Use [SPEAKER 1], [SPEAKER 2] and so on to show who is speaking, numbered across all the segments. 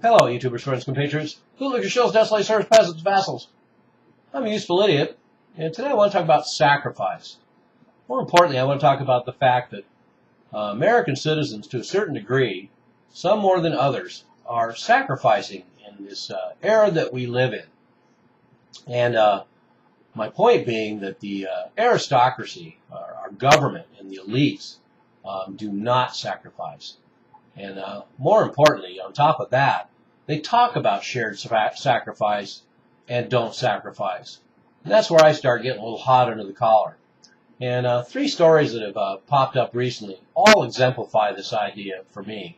[SPEAKER 1] Hello, YouTubers, friends, compatriots, hooligan shills, desolate servants, peasants, vassals. I'm a useful idiot, and today I want to talk about sacrifice. More importantly, I want to talk about the fact that American citizens, to a certain degree, some more than others, are sacrificing in this era that we live in. And my point being that the aristocracy, our government, and the elites do not sacrifice. And more importantly, on top of that, they talk about shared sacrifice and don't sacrifice. And that's where I start getting a little hot under the collar. And three stories that have popped up recently all exemplify this idea for me.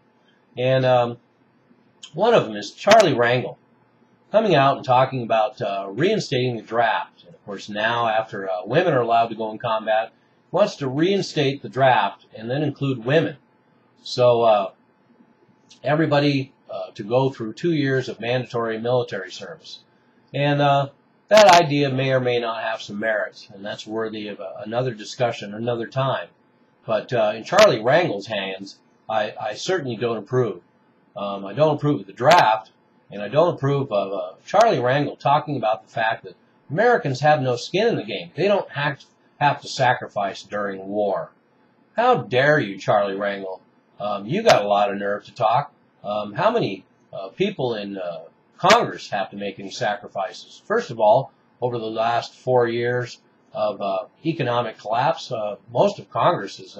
[SPEAKER 1] And one of them is Charlie Rangel coming out and talking about reinstating the draft. And of course, now after women are allowed to go in combat, he wants to reinstate the draft and then include women. So everybody to go through 2 years of mandatory military service. And that idea may or may not have some merits, and that's worthy of another discussion another time. But in Charlie Rangel's hands, I certainly don't approve. I don't approve of the draft, and I don't approve of Charlie Rangel talking about the fact that Americans have no skin in the game. They don't have to sacrifice during war. How dare you, Charlie Rangel? You got a lot of nerve to talk. How many people in Congress have to make any sacrifices? First of all, over the last 4 years of economic collapse, most of Congress has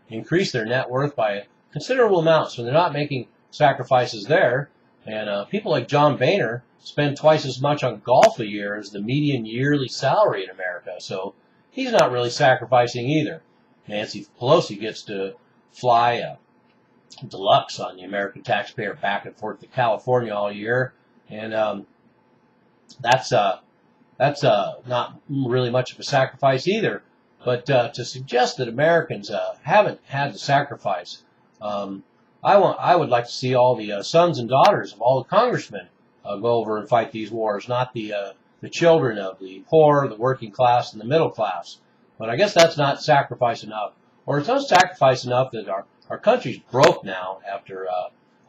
[SPEAKER 1] increased their net worth by considerable amounts, so they're not making sacrifices there. And people like John Boehner spend twice as much on golf a year as the median yearly salary in America, so he's not really sacrificing either. Nancy Pelosi gets to fly deluxe on the American taxpayer back and forth to California all year, and that's not really much of a sacrifice either. But to suggest that Americans haven't had to sacrifice, I would like to see all the sons and daughters of all the congressmen go over and fight these wars, not the children of the poor, the working class, and the middle class. But I guess that's not sacrifice enough, or it's not sacrifice enough that our country's broke now after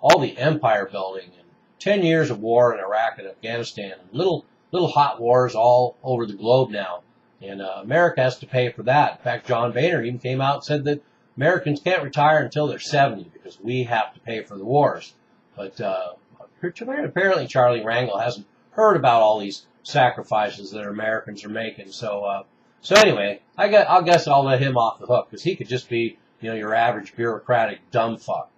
[SPEAKER 1] all the empire building and 10 years of war in Iraq and Afghanistan, and little hot wars all over the globe now. And America has to pay for that. In fact, John Boehner even came out and said that Americans can't retire until they're 70 because we have to pay for the wars. But apparently Charlie Rangel hasn't heard about all these sacrifices that Americans are making. So anyway, I guess I'll let him off the hook because he could just be, your average bureaucratic dumb fuck.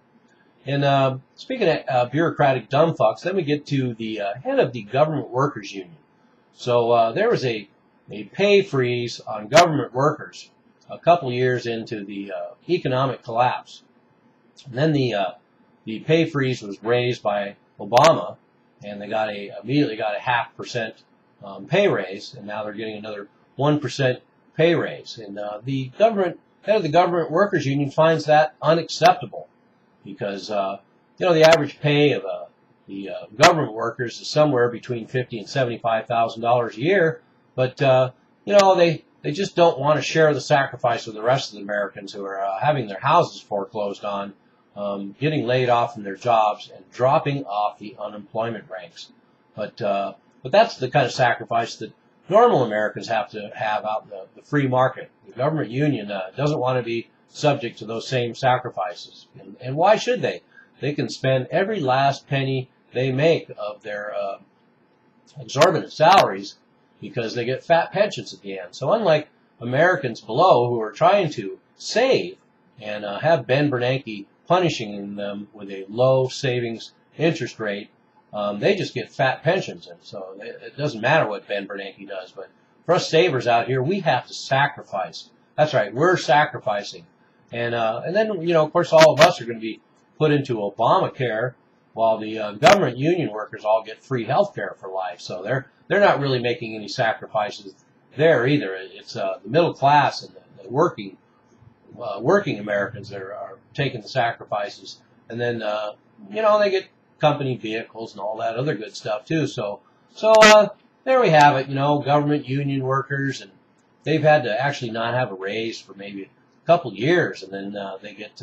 [SPEAKER 1] And speaking of bureaucratic dumb fucks, then we get to the head of the Government Workers Union. So there was a pay freeze on government workers a couple years into the economic collapse. And then the pay freeze was raised by Obama, and they immediately got a 0.5% pay raise, and now they're getting another 1% pay raise. And the head of the Government Workers Union finds that unacceptable because the average pay of the government workers is somewhere between $50,000 and $75,000 a year, but they just don't want to share the sacrifice with the rest of the Americans who are having their houses foreclosed on, getting laid off from their jobs, and dropping off the unemployment ranks. But that's the kind of sacrifice that normal Americans have to have out in the free market. The government union doesn't want to be subject to those same sacrifices. And why should they? They can spend every last penny they make of their exorbitant salaries because they get fat pensions at the end. So unlike Americans below who are trying to save and have Ben Bernanke punishing them with a low savings interest rate, they just get fat pensions. And so it doesn't matter what Ben Bernanke does. But for us savers out here, we have to sacrifice. That's right, we're sacrificing. And then, of course, all of us are going to be put into Obamacare while the government union workers all get free health care for life. So they're not really making any sacrifices there either. It's the middle class and the working Americans that are taking the sacrifices. And then, they get company vehicles and all that other good stuff too. So there we have it, government union workers, and they've had to actually not have a raise for maybe a couple years, and then they get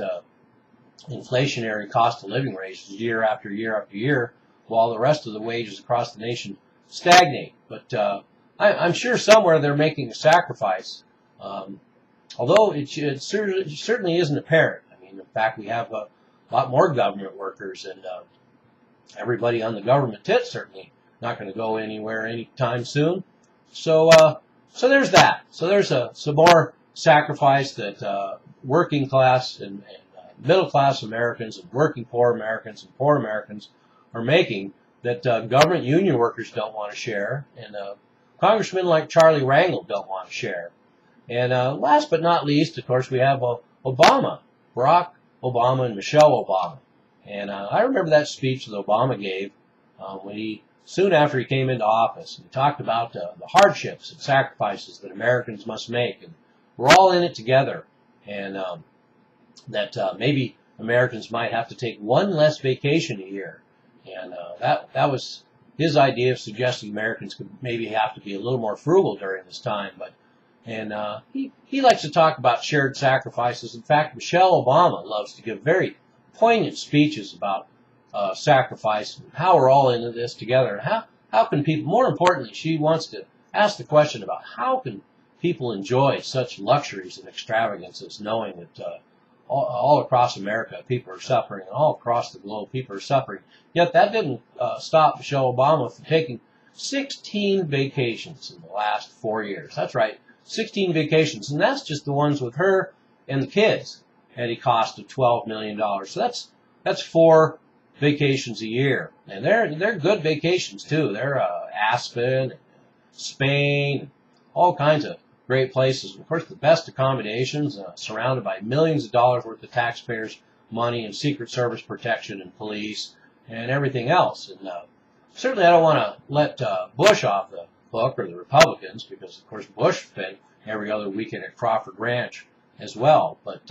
[SPEAKER 1] inflationary cost of living raises year after year after year, while the rest of the wages across the nation stagnate. But I'm sure somewhere they're making a sacrifice, although it certainly isn't apparent. I mean, in fact, we have a lot more government workers, and everybody on the government tit certainly not going to go anywhere anytime soon. So there's that. So there's some more sacrifice that working class and middle class Americans and working poor Americans and poor Americans are making that government union workers don't want to share, and congressmen like Charlie Rangel don't want to share. And last but not least, of course, we have Obama, Barack Obama and Michelle Obama. And I remember that speech that Obama gave when soon after he came into office. He talked about the hardships and sacrifices that Americans must make, and we're all in it together, and that maybe Americans might have to take one less vacation a year. And that was his idea of suggesting Americans could maybe have to be a little more frugal during this time. He likes to talk about shared sacrifices. In fact, Michelle Obama loves to give very poignant speeches about sacrifice and how we're all into this together. And how can people, more importantly, she wants to ask the question about how can people enjoy such luxuries and extravagances knowing that all across America people are suffering, and all across the globe people are suffering. Yet that didn't stop Michelle Obama from taking 16 vacations in the last 4 years. That's right, 16 vacations, and that's just the ones with her and the kids at a cost of $12 million. So that's 4 vacations a year, and they're good vacations too. They're Aspen, Spain, all kinds of great places. Of course, the best accommodations, surrounded by millions of dollars worth of taxpayers' money and Secret Service protection and police and everything else. And certainly I don't want to let Bush off the hook, or the Republicans, because of course Bush spent every other weekend at Crawford Ranch as well. But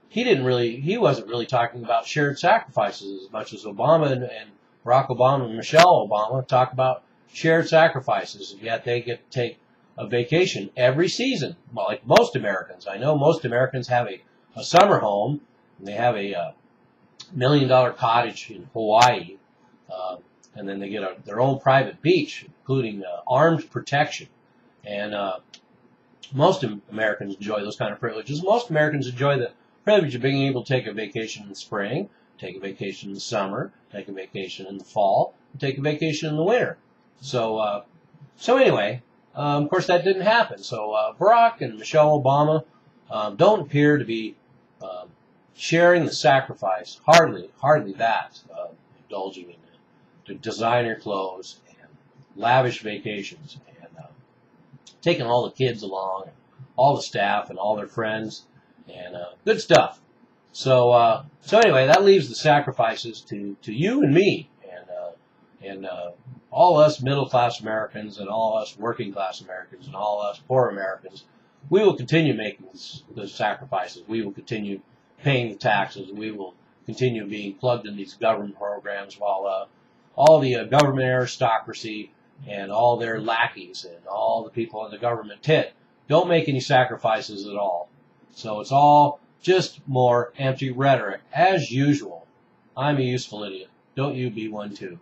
[SPEAKER 1] he wasn't really talking about shared sacrifices as much as Obama and Barack Obama and Michelle Obama talk about shared sacrifices, and yet they get to take a vacation every season. Well, like most Americans. I know most Americans have a summer home, and they have a $1 million cottage in Hawaii, and then they get their own private beach, including armed protection. And most Americans enjoy those kind of privileges. Most Americans enjoy the privilege of being able to take a vacation in the spring, take a vacation in the summer, take a vacation in the fall, and take a vacation in the winter. So anyway, of course that didn't happen. So Barack and Michelle Obama don't appear to be sharing the sacrifice. Hardly that. Indulging in designer clothes and lavish vacations, and taking all the kids along, and all the staff and all their friends, and good stuff. So anyway, that leaves the sacrifices to you and me, and all us middle-class Americans, and all us working-class Americans, and all us poor Americans. We will continue making those sacrifices. We will continue paying the taxes. We will continue being plugged in these government programs, while all the government aristocracy and all their lackeys and all the people in the government tit don't make any sacrifices at all. So it's all just more empty rhetoric, as usual. I'm a useful idiot. Don't you be one too.